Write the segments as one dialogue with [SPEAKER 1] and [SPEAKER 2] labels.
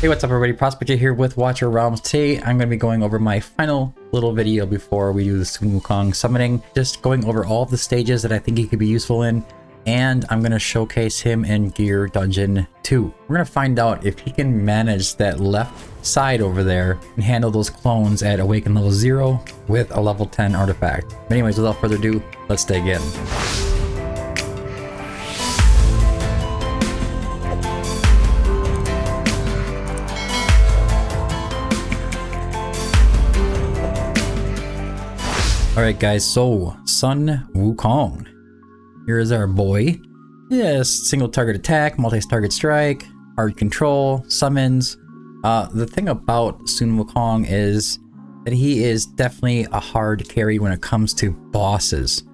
[SPEAKER 1] Hey, what's up everybody, Prospector here with Watcher Realms. Today I'm going to be going over my final little video before we do the Sun WuKong summoning. Just going over all of the stages that I think he could be useful in, and I'm going to showcase him in Gear Dungeon 2. We're going to find out if he can manage that left side over there and handle those clones at Awaken level 0 with a level 10 artifact. But anyways, without further ado, let's dig in. Alright guys, so Sun WuKong. Here is our boy. Yes, single target attack, multi-target strike, hard control, summons. The thing about Sun WuKong is that he is definitely a hard carry when it comes to bosses.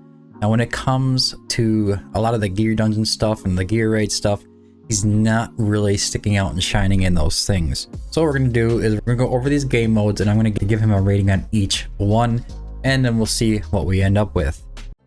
[SPEAKER 1] Now when it comes to a lot of the gear dungeon stuff and the gear raid stuff, he's not really sticking out and shining in those things. So what we're going to do is we're going to go over these game modes and I'm going to give him a rating on each one. And then we'll see what we end up with.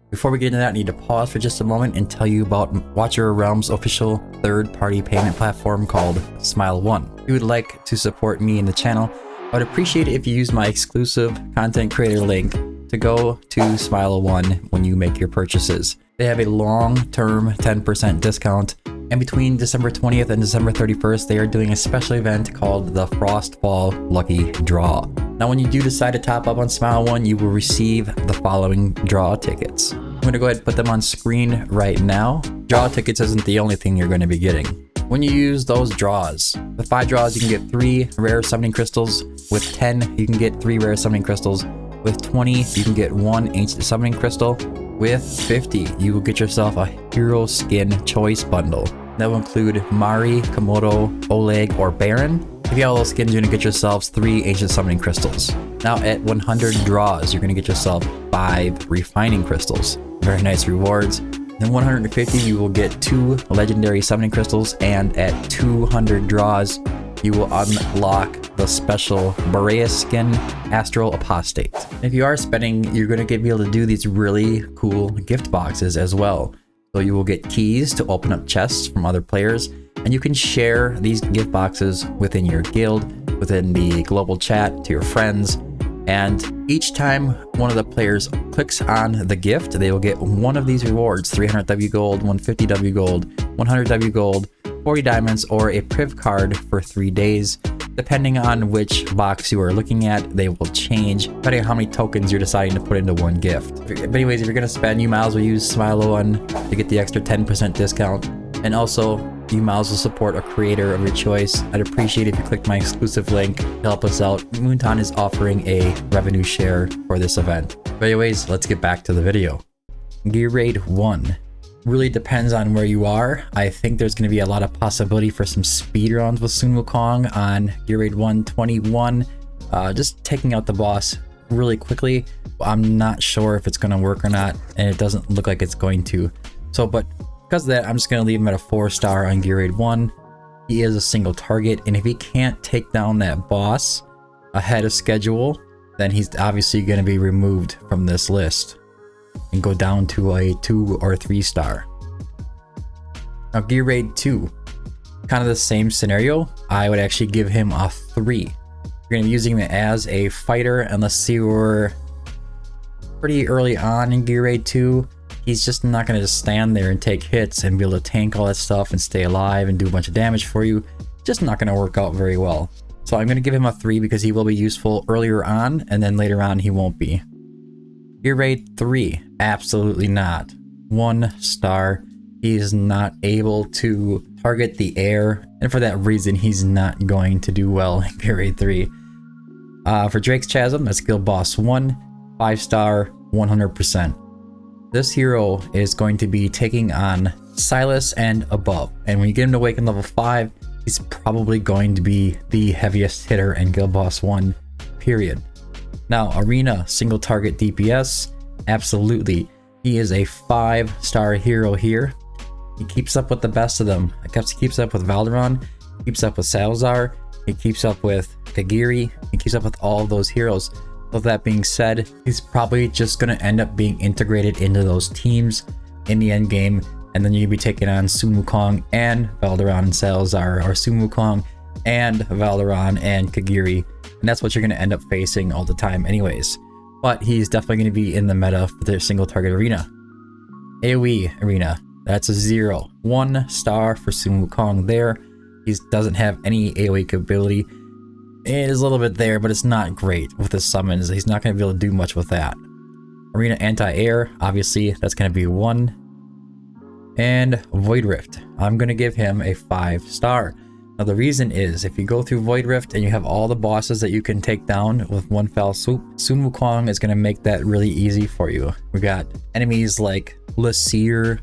[SPEAKER 1] Before we get into that, I need to pause for just a moment and tell you about Watcher Realms' official third-party payment platform called Smile1. If you would like to support me in the channel, I would appreciate it if you use my exclusive content creator link to go to Smile1 when you make your purchases. They have a long-term 10% discount, and between December 20th and December 31st, they are doing a special event called the Frostfall Lucky Draw. Now, when you do decide to top up on Smile1, you will receive the following draw tickets. I'm going to go ahead and put them on screen right now. Draw tickets isn't the only thing you're going to be getting. When you use those draws, with 5 draws, you can get 3 rare summoning crystals. With 10, you can get 3 rare summoning crystals. With 20, you can get 1 ancient summoning crystal. With 50, you will get yourself a hero skin choice bundle. That will include Mari, Komodo, Oleg, or Baron. If you have all those skins, you're going to get yourselves 3 ancient summoning crystals. Now at 100 draws, you're going to get yourself 5 refining crystals. Very nice rewards. Then 150, you will get 2 legendary summoning crystals, and at 200 draws, you will unlock the special Boreas skin, Astral Apostate. If you are spending, you're going to be able to do these really cool gift boxes as well. So you will get keys to open up chests from other players, and you can share these gift boxes within your guild, within the global chat, to your friends. And each time one of the players clicks on the gift, they will get one of these rewards: 300 W gold, 150 W gold, 100 W gold, 40 diamonds, or a priv card for 3 days. Depending on which box you are looking at, they will change depending on how many tokens you're deciding to put into one gift. But anyways, if you're going to spend, you might as well use Smile1 to get the extra 10% discount. And also, you might as well support a creator of your choice. I'd appreciate if you clicked my exclusive link to help us out. Moonton is offering a revenue share for this event. But anyways, let's get back to the video. Gear Raid 1. Really depends on where you are. I think there's going to be a lot of possibility for some speedruns with Sun WuKong on Gear Raid 1-21. Just taking out the boss really quickly. I'm not sure if it's going to work or not, and it doesn't look like it's going to. But because of that, I'm just going to leave him at a 4-star on Gear Raid 1. He is a single target, and if he can't take down that boss ahead of schedule, then he's obviously going to be removed from this list and go down to a 2 or 3-star. Now Gear Raid 2, kind of the same scenario. I would actually give him a 3. You're going to be using him as a fighter unless you were pretty early on in Gear Raid 2. He's just not going to just stand there and take hits and be able to tank all that stuff and stay alive and do a bunch of damage for you. Just not going to work out very well. So I'm going to give him a 3 because he will be useful earlier on, and then later on he won't be. Gear Raid 3, absolutely not. 1-star. He is not able to target the air, and for that reason, he's not going to do well in Gear Raid 3. For Drake's Chasm, that's Guild Boss 1, 5-star, 100%. This hero is going to be taking on Silas and above, and when you get him to Awaken level 5, he's probably going to be the heaviest hitter in Guild Boss 1, period. Now, Arena, single target DPS, absolutely. He is a 5-star hero here. He keeps up with the best of them. He keeps up with Valderon, he keeps up with Salazar, he keeps up with Kagiri, he keeps up with all of those heroes. With that being said, he's probably just going to end up being integrated into those teams in the end game, and then you'll be taking on Sun WuKong and Valderon and Salazar, or Sun WuKong and Valoran and Kagiri, and that's what you're going to end up facing all the time anyways. But he's definitely going to be in the meta for the single target arena. AoE arena, that's a 0. 1 star for Sun WuKong there. He doesn't have any AoE capability. It is a little bit there, but it's not great with his summons. He's not going to be able to do much with that. Arena anti-air, obviously, that's going to be 1. And Void Rift, I'm going to give him a 5 star. Now the reason is, if you go through Void Rift and you have all the bosses that you can take down with one fell swoop, Sun WuKong is going to make that really easy for you. We got enemies like Lasir,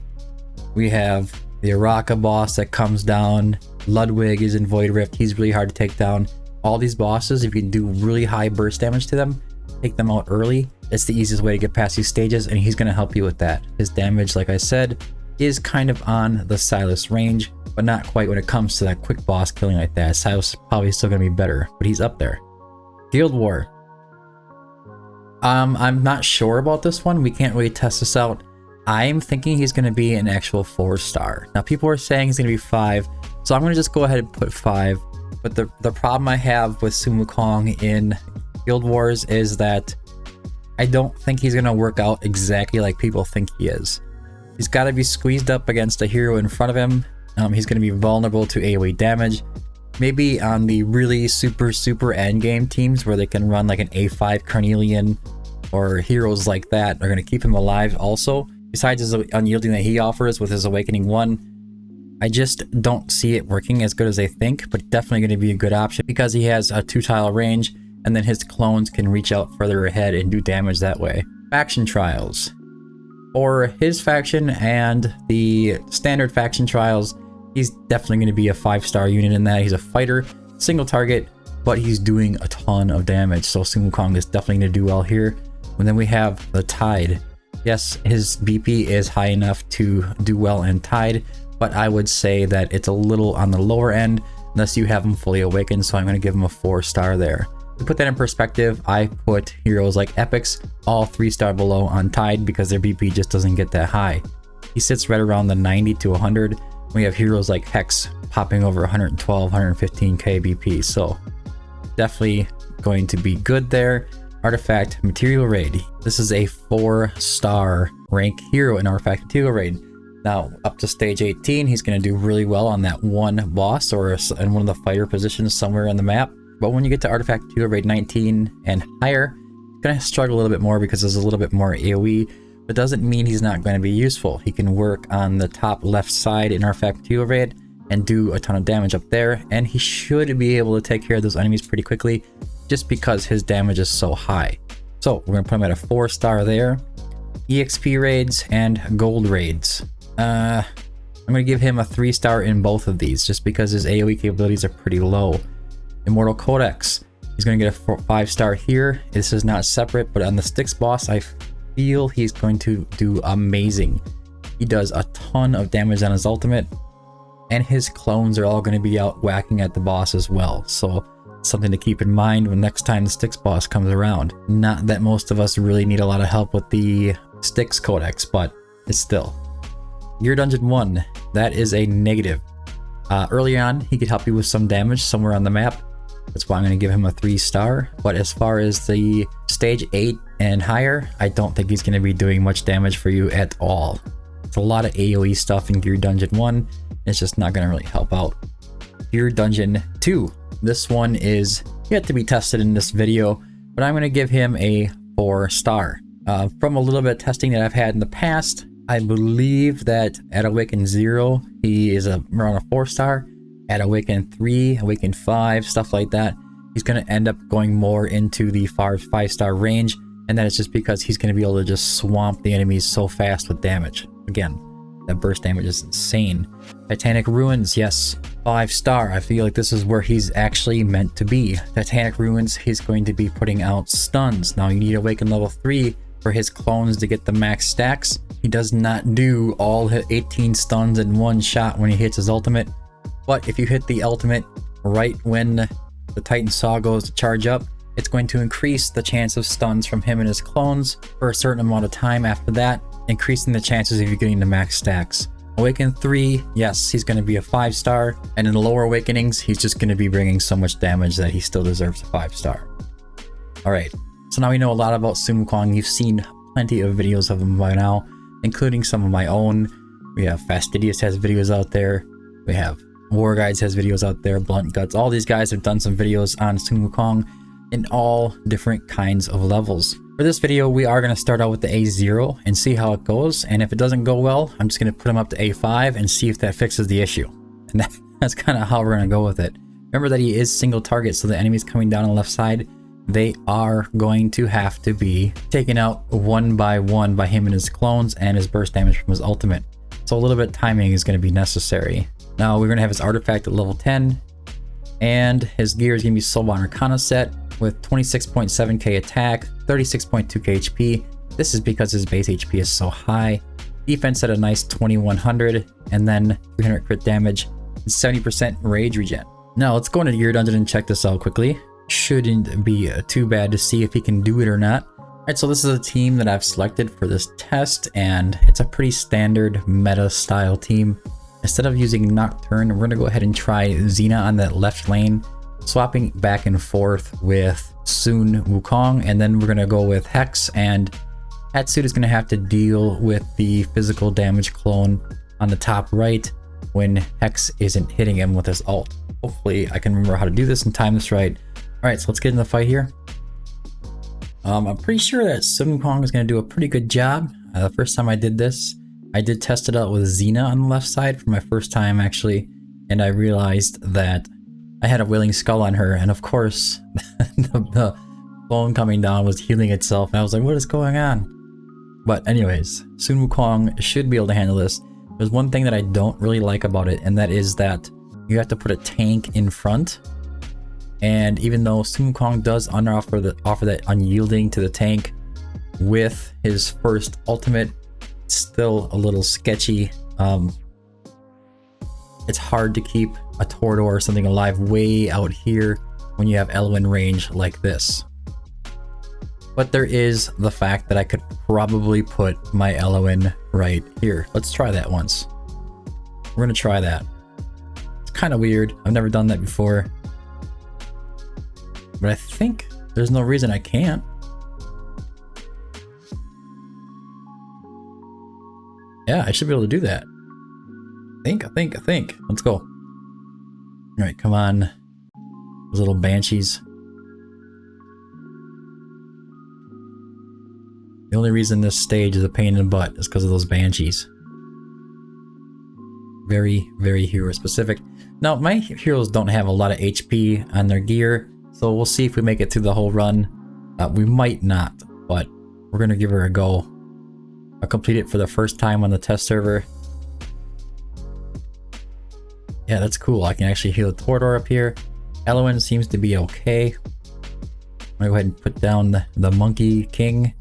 [SPEAKER 1] we have the Araka boss that comes down, Ludwig is in Void Rift, he's really hard to take down. All these bosses, if you can do really high burst damage to them, take them out early, it's the easiest way to get past these stages, and he's going to help you with that. His damage, like I said, is kind of on the Silas range, but not quite when it comes to that quick boss killing like that. Silas is probably still going to be better, but he's up there. Guild War. I'm not sure about this one. We can't really test this out. I'm thinking he's going to be an actual 4 star. Now people are saying he's going to be 5, so I'm going to just go ahead and put 5. But the problem I have with Sun WuKong in Guild Wars is that I don't think he's going to work out exactly like people think he is. He's got to be squeezed up against a hero in front of him. He's going to be vulnerable to AoE damage. Maybe on the really super endgame teams where they can run like an A5 Carnelian or heroes like that are going to keep him alive also. Besides his unyielding that he offers with his Awakening 1, I just don't see it working as good as they think, but definitely going to be a good option because he has a 2-tile range, and then his clones can reach out further ahead and do damage that way. Faction trials. For his faction and the standard faction trials, he's definitely going to be a 5-star unit in that. He's a fighter, single target, but he's doing a ton of damage, so Sun WuKong is definitely going to do well here. And then we have the Tide. Yes, his BP is high enough to do well in Tide, but I would say that it's a little on the lower end unless you have him fully awakened, so I'm going to give him a 4 star there. To put that in perspective, I put heroes like Epics all 3-star below on Tide because their BP just doesn't get that high. He sits right around the 90 to 100. We have heroes like Hex popping over 112, 115k BP, so definitely going to be good there. Artifact Material Raid. This is a 4-star rank hero in Artifact Material Raid. Now, up to stage 18, he's going to do really well on that one boss or in one of the fighter positions somewhere on the map. But when you get to Artifact Material Raid 19 and higher, he's going to struggle a little bit more because there's a little bit more AoE, but doesn't mean he's not going to be useful. He can work on the top left side in Artifact Material Raid and do a ton of damage up there, and he should be able to take care of those enemies pretty quickly just because his damage is so high. So we're going to put him at a 4-star there. EXP raids and gold raids. I'm going to give him a 3-star in both of these just because his AoE capabilities are pretty low. Immortal Codex, he's going to get a 5-star here. This is not separate, but on the Styx boss, I feel he's going to do amazing. He does a ton of damage on his ultimate, and his clones are all going to be out whacking at the boss as well. So something to keep in mind when next time the Styx boss comes around. Not that most of us really need a lot of help with the Styx Codex, but it's still. Gear Dungeon 1, that is a negative. Early on, he could help you with some damage somewhere on the map. That's why I'm going to give him a 3-star. But as far as the stage 8 and higher, I don't think he's going to be doing much damage for you at all. It's a lot of AoE stuff in Gear Dungeon 1. It's just not going to really help out. Gear Dungeon 2. This one is yet to be tested in this video, but I'm going to give him a 4-star. From a little bit of testing that I've had in the past, I believe that at Awaken 0, he is around a 4-star. At Awaken 3, Awaken 5, stuff like that, he's going to end up going more into the 5-star range, and that is just because he's going to be able to just swamp the enemies so fast with damage. Again, that burst damage is insane. Titanic Ruins, yes, 5-star. I feel like this is where he's actually meant to be. Titanic Ruins, he's going to be putting out stuns. Now you need Awaken level 3 for his clones to get the max stacks. He does not do all 18 stuns in one shot when he hits his ultimate. But if you hit the ultimate right when the Titan Saw goes to charge up, it's going to increase the chance of stuns from him and his clones for a certain amount of time after that, increasing the chances of you getting the max stacks. Awaken 3, yes, he's going to be a 5-star. And in the lower awakenings, he's just going to be bringing so much damage that he still deserves a 5-star. Alright, so now we know a lot about Sun WuKong. You've seen plenty of videos of him by now, including some of my own. We have Fastidious has videos out there. We have War Guides has videos out there. Blunt Guts. All these guys have done some videos on Sun WuKong in all different kinds of levels. For this video, we are going to start out with the A0 and see how it goes. And if it doesn't go well, I'm just going to put him up to A5 and see if that fixes the issue. And that's kind of how we're going to go with it. Remember that he is single target, so the enemies coming down on the left side, they are going to have to be taken out one by one by him and his clones and his burst damage from his ultimate. So a little bit of timing is going to be necessary. Now we're going to have his artifact at level 10, and his gear is going to be Soulbound Arcana set with 26.7k attack, 36.2k HP. This is because his base HP is so high. Defense at a nice 2100, and then 300 crit damage and 70% rage regen. Now let's go into Gear Dungeon and check this out quickly. Shouldn't be too bad to see if he can do it or not. Alright, so this is a team that I've selected for this test, and it's a pretty standard meta style team. Instead of using Nocturne, we're going to go ahead and try Xena on that left lane, swapping back and forth with Sun WuKong, and then we're going to go with Hex, and Hatsuit is going to have to deal with the physical damage clone on the top right when Hex isn't hitting him with his ult. Hopefully I can remember how to do this and time this right. Alright, so let's get in the fight here. I'm pretty sure that Sun WuKong is going to do a pretty good job. The first time I did this, I did test it out with Xena on the left side for my first time actually, and I realized that I had a Wailing Skull on her, and of course the clone coming down was healing itself, and I was like, what is going on? But anyways, Sun WuKong should be able to handle this. There's one thing that I don't really like about it, and that is that you have to put a tank in front. And even though Sun WuKong does offer that unyielding to the tank with his first ultimate, it's still a little sketchy. It's hard to keep a Torador or something alive way out here when you have Elwyn range like this. But there is the fact that I could probably put my Elwyn right here. Let's try that once. We're gonna try that. It's kind of weird. I've never done that before. But I think there's no reason I can't. Yeah, I should be able to do that. I think. Let's go. Alright, come on. Those little banshees. The only reason this stage is a pain in the butt is because of those banshees. Very, very hero specific. Now, my heroes don't have a lot of HP on their gear, so we'll see if we make it through the whole run. We might not, but we're going to give her a go. I'll complete it for the first time on the test server. Yeah, that's cool. I can actually heal a Torador up here. Elwyn seems to be okay. I'm going to go ahead and put down the Monkey King.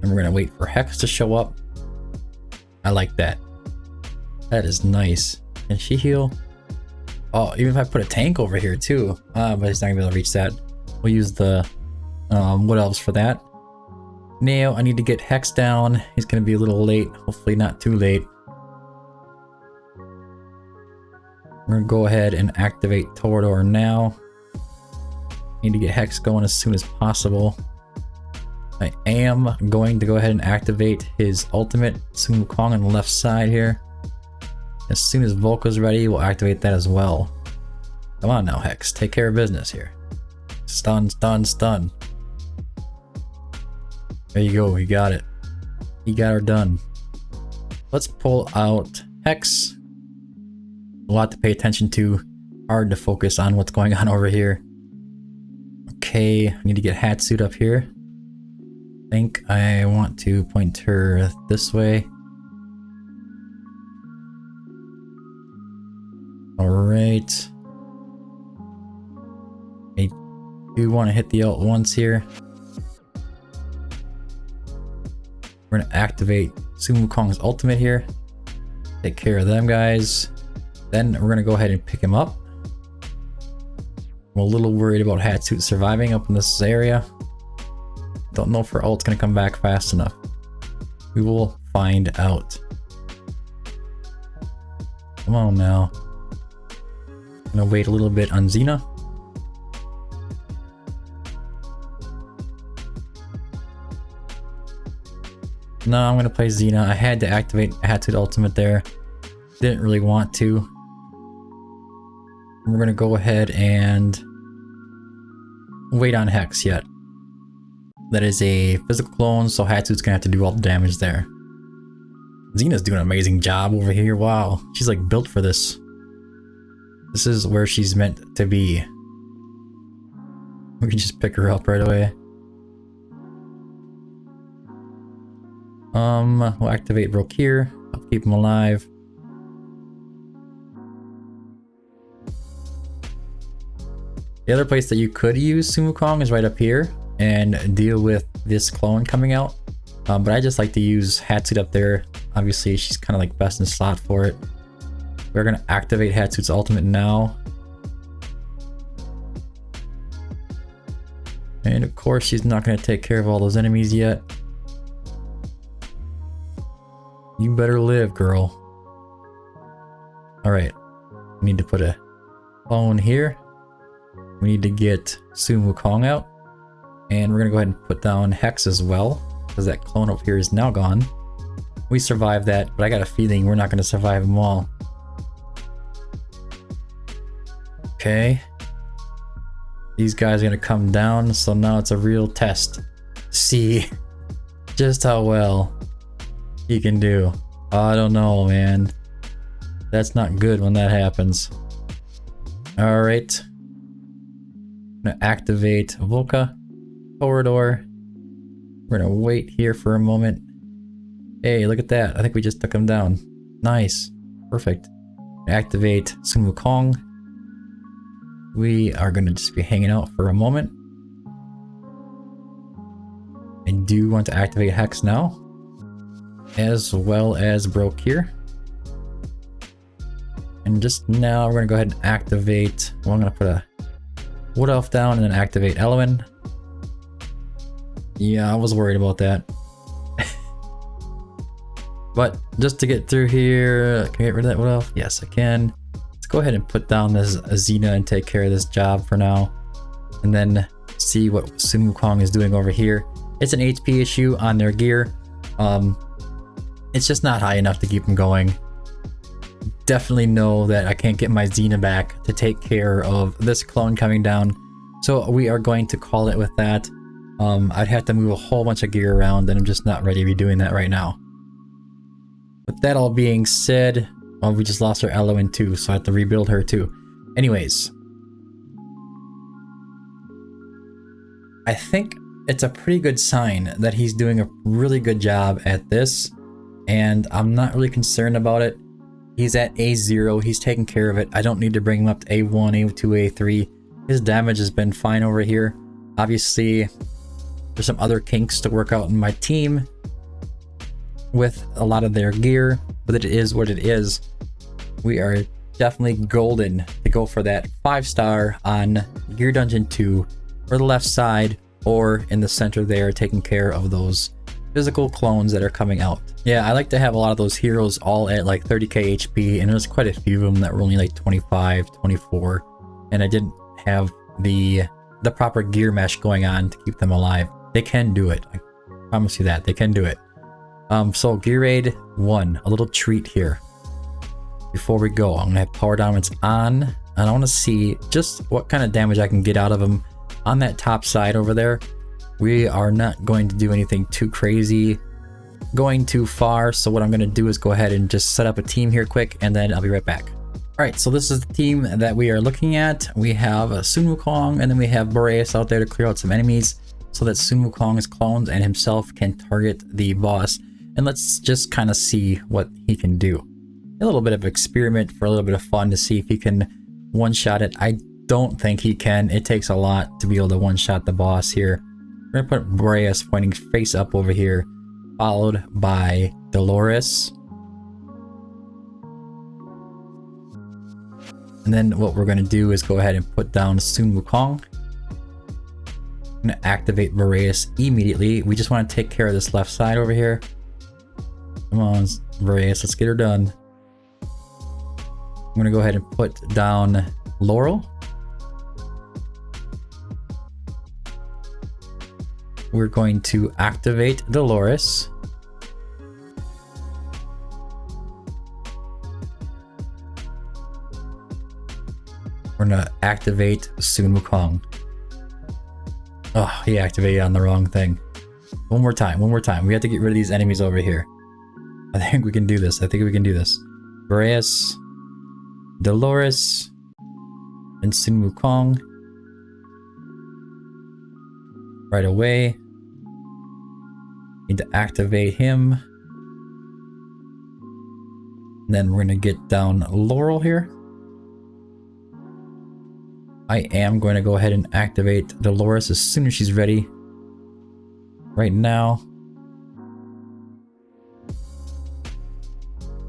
[SPEAKER 1] And we're going to wait for Hex to show up. I like that. That is nice. Can she heal? Oh, even if I put a tank over here too. But he's not going to be able to reach that. We'll use the what else for that. Now I need to get Hex down. He's going to be a little late. Hopefully not too late. We're going to go ahead and activate Torador now. Need to get Hex going as soon as possible. I am going to go ahead and activate his ultimate, Sun WuKong on the left side here. As soon as Volka's ready, we'll activate that as well. Come on now, Hex. Take care of business here. Stun, stun, stun. There you go. You got it. You got her done. Let's pull out Hex. A lot to pay attention to. Hard to focus on what's going on over here. Okay, I need to get Hatsuit up here. I think I want to point her this way. Alright. I do want to hit the ult once here. We're going to activate Sun WuKong's ultimate here. Take care of them guys. Then we're going to go ahead and pick him up. I'm a little worried about Hatsuit surviving up in this area. Don't know if her ult's going to come back fast enough. We will find out. Come on now. I'm gonna wait a little bit on Xena. No, I'm gonna play Xena. I had to activate Hatsu's ultimate there. Didn't really want to. We're gonna go ahead and wait on Hex yet. That is a physical clone, so Hatsu's gonna have to do all the damage there. Xena's doing an amazing job over here. Wow, she's like built for this. This is where she's meant to be. We can just pick her up right away. We'll activate Broke here. I'll keep him alive. The other place that you could use Sun WuKong is right up here and deal with this clone coming out. But I just like to use Hatsu up there. Obviously, she's kind of like best in slot for it. We're gonna activate Hatsu's ultimate now. And of course, she's not gonna take care of all those enemies yet. You better live, girl. Alright. We need to put a clone here. We need to get Sun WuKong out. And we're gonna go ahead and put down Hex as well, because that clone over here is now gone. We survived that, but I got a feeling we're not gonna survive them all. Okay. These guys are gonna come down, so now it's a real test. See just how well he can do. I don't know, man. That's not good when that happens. Alright. I'm gonna activate Volca corridor. We're gonna wait here for a moment. Hey, look at that. I think we just took him down. Nice. Perfect. Activate Sun WuKong. We are gonna just be hanging out for a moment. I do want to activate Hex now, as well as Broke here. And just now we're gonna go ahead and activate, well, I'm gonna put a Wood Elf down and then activate Element. Yeah, I was worried about that. But just to get through here, can I get rid of that Wood Elf? Yes, I can. Let's go ahead and put down this Xena and take care of this job for now. And then see what Sun WuKong is doing over here. It's an HP issue on their gear. It's just not high enough to keep them going. Definitely know that I can't get my Xena back to take care of this clone coming down. So we are going to call it with that. I'd have to move a whole bunch of gear around and I'm just not ready to be doing that right now. With that all being said, well, we just lost our Eloin too, so I have to rebuild her too. Anyways. I think it's a pretty good sign that he's doing a really good job at this. And I'm not really concerned about it. He's at A0, he's taking care of it. I don't need to bring him up to A1, A2, A3. His damage has been fine over here. Obviously, there's some other kinks to work out in my team with a lot of their gear, but it is what it is. We are definitely golden to go for that 5-star on Gear Dungeon 2 or the left side or in the center there, taking care of those physical clones that are coming out. Yeah, I like to have a lot of those heroes all at like 30k HP, and there's quite a few of them that were only like 25, 24, and I didn't have the proper gear mesh going on to keep them alive. They can do it. I promise you that. They can do it. So Gear Raid 1, a little treat here. Before we go, I'm gonna have power dominance on, and I want to see just what kind of damage I can get out of them on that top side over there. We are not going to do anything too crazy, going too far, so what I'm going to do is go ahead and just set up a team here quick, and then I'll be right back. Alright, so this is the team that we are looking at. We have Sun WuKong, and then we have Boreas out there to clear out some enemies, so that Sun WuKong's clones and himself can target the boss. And let's just kind of see what he can do. A little bit of experiment for a little bit of fun to see if he can one-shot it. I don't think he can. It takes a lot to be able to one-shot the boss here. We're gonna put Boreas pointing face up over here, followed by Dolores. And then what we're gonna do is go ahead and put down Sun WuKong. I'm gonna activate Boreas immediately. We just want to take care of this left side over here. Come on, Boreas, let's get her done. gonna go ahead and put down Laurel. We're going to activate Dolores. We're gonna activate Sun WuKong. Oh, he activated on the wrong thing. One more time. We have to get rid of these enemies over here. I think we can do this. Boreas, Dolores, and Sun WuKong. Right away. Need to activate him. And then we're gonna get down Laurel here. I am going to go ahead and activate Dolores as soon as she's ready. Right now.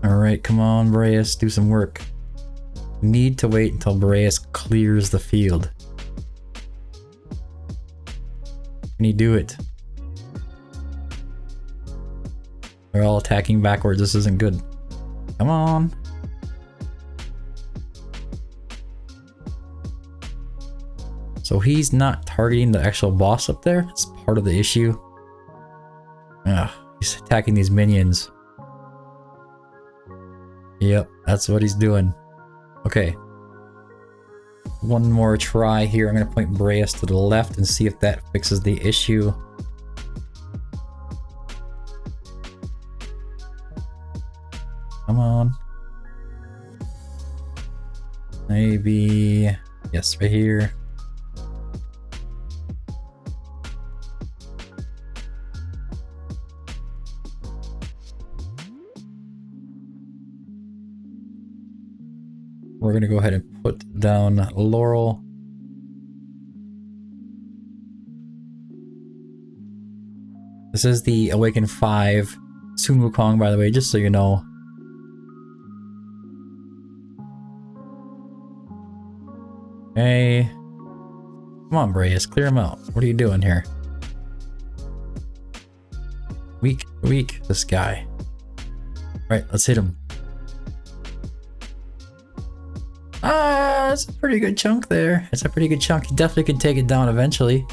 [SPEAKER 1] Alright, come on, Boreas, do some work. Need to wait until Boreas clears the field. Can you do it? They're all attacking backwards. This isn't good. Come on. So he's not targeting the actual boss up there. It's part of the issue. Ugh, he's attacking these minions. Yep, that's what he's doing. Okay. One more try here. I'm going to point Boreas to the left and see if that fixes the issue. Come on. Maybe... yes, right here. We're going to go ahead and put down Laurel. This is the Awaken 5 Sun WuKong, by the way, just so you know. Hey. Come on, Boreas, clear him out. What are you doing here? Weak, this guy. Right, let's hit him. That's a pretty good chunk there. It's a pretty good chunk. He definitely can take it down eventually.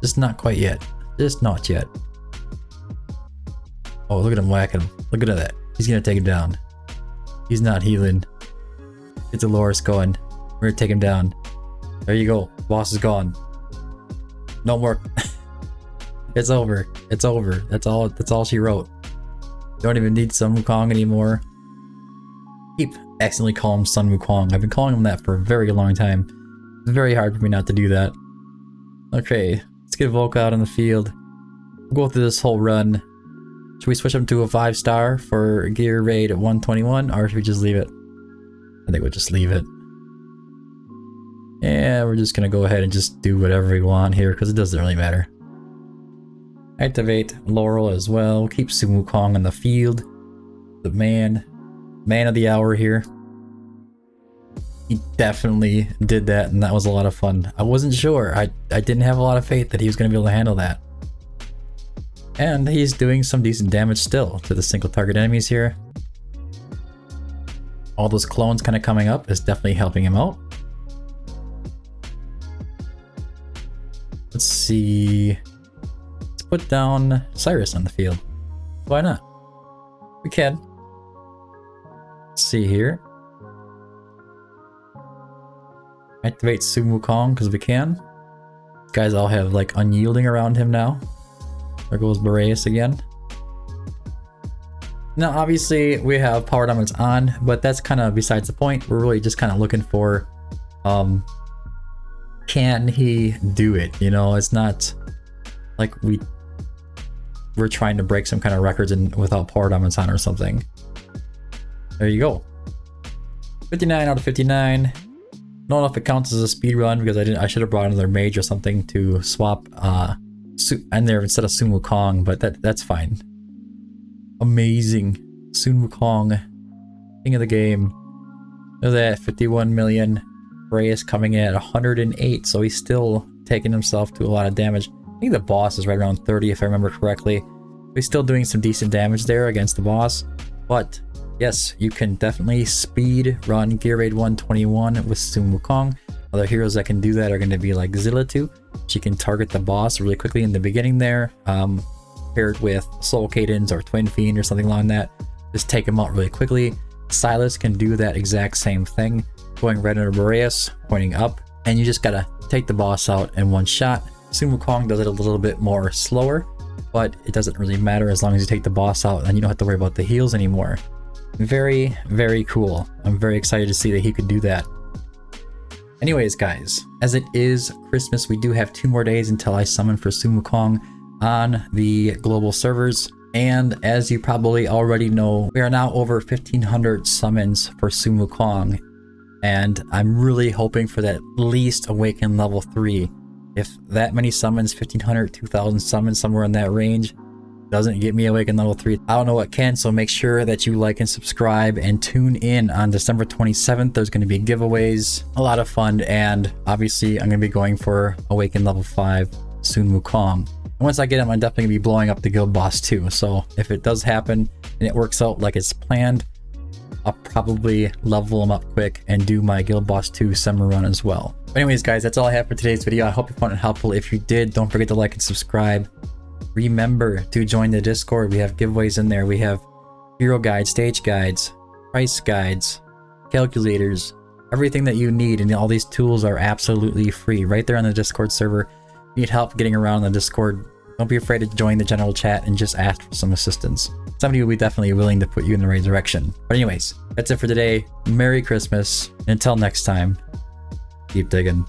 [SPEAKER 1] Just not quite yet. Just not yet. Oh, look at him whacking him. Look at that. He's gonna take him down. He's not healing. Get Dolores going. We're gonna take him down. There you go. Boss is gone. No more. It's over. It's over. That's all she wrote. Don't even need Sun WuKong anymore. Keep accidentally calling him Sun WuKong. I've been calling him that for a very long time. It's very hard for me not to do that. Okay, let's get Volk out on the field. We'll go through this whole run. Should we switch him to a 5-star for gear raid at 121, or should we just leave it? I think we'll just leave it. Yeah, we're just gonna go ahead and just do whatever we want here because it doesn't really matter. Activate Laurel as well. Keep Sun WuKong on the field. The man of the hour here. He definitely did that, and that was a lot of fun. I wasn't sure. I didn't have a lot of faith that he was going to be able to handle that. And he's doing some decent damage still to the single target enemies here. All those clones kind of coming up is definitely helping him out. Let's see. Let's put down Cyrus on the field. Why not? We can. Let's see here. Activate Sun WuKong because we can. These guys all have like unyielding around him now. There goes Boreas again. Now obviously we have power dominance on, but that's kind of besides the point. We're really just kind of looking for can he do it? You know, it's not like we're trying to break some kind of records without power dominance on or something. There you go. 59 out of 59. Don't know if it counts as a speed run because I should have brought another mage or something to swap in there instead of Sun WuKong, but that's fine. Amazing. Sun WuKong, king of the game. Look at that, 51 million. Boreas coming in at 108, so he's still taking himself to a lot of damage. I think the boss is right around 30 if I remember correctly. He's still doing some decent damage there against the boss, but yes, you can definitely speed run GR1-21 with Sun WuKong. Other heroes that can do that are going to be like Zilla2. She can target the boss really quickly in the beginning there, paired with Soul Cadence or Twin Fiend or something along that. Just take him out really quickly. Silas can do that exact same thing, going right under Boreas, pointing up, and you just gotta take the boss out in one shot. Sun WuKong does it a little bit more slower, but it doesn't really matter as long as you take the boss out and you don't have to worry about the heals anymore. Very, very cool. I'm very excited to see that he could do that. Anyways, guys, as it is Christmas, we do have 2 more days until I summon for Sun WuKong on the global servers. And as you probably already know, we are now over 1,500 summons for Sun WuKong. And I'm really hoping for that at least Awaken level 3. If that many summons, 1,500, 2,000 summons, somewhere in that range, doesn't get me Awaken level 3, I don't know what can. So make sure that you like and subscribe and tune in on December 27th. There's going to be giveaways, a lot of fun, and obviously I'm going to be going for Awaken level 5 Sun WuKong. And once I get him, I'm definitely going to be blowing up the guild boss too. So if it does happen and it works out like it's planned, I'll probably level him up quick and do my guild boss 2 summer run as well. But anyways, guys, that's all I have for today's video. I hope you found it helpful. If you did, don't forget to like and subscribe. Remember to join the Discord. We have giveaways in there. We have hero guides, stage guides, price guides, calculators, everything that you need. And all these tools are absolutely free right there on the Discord server. If you need help getting around the Discord, don't be afraid to join the general chat and just ask for some assistance. Somebody will be definitely willing to put you in the right direction. But anyways, that's it for today. Merry Christmas. And until next time, keep digging.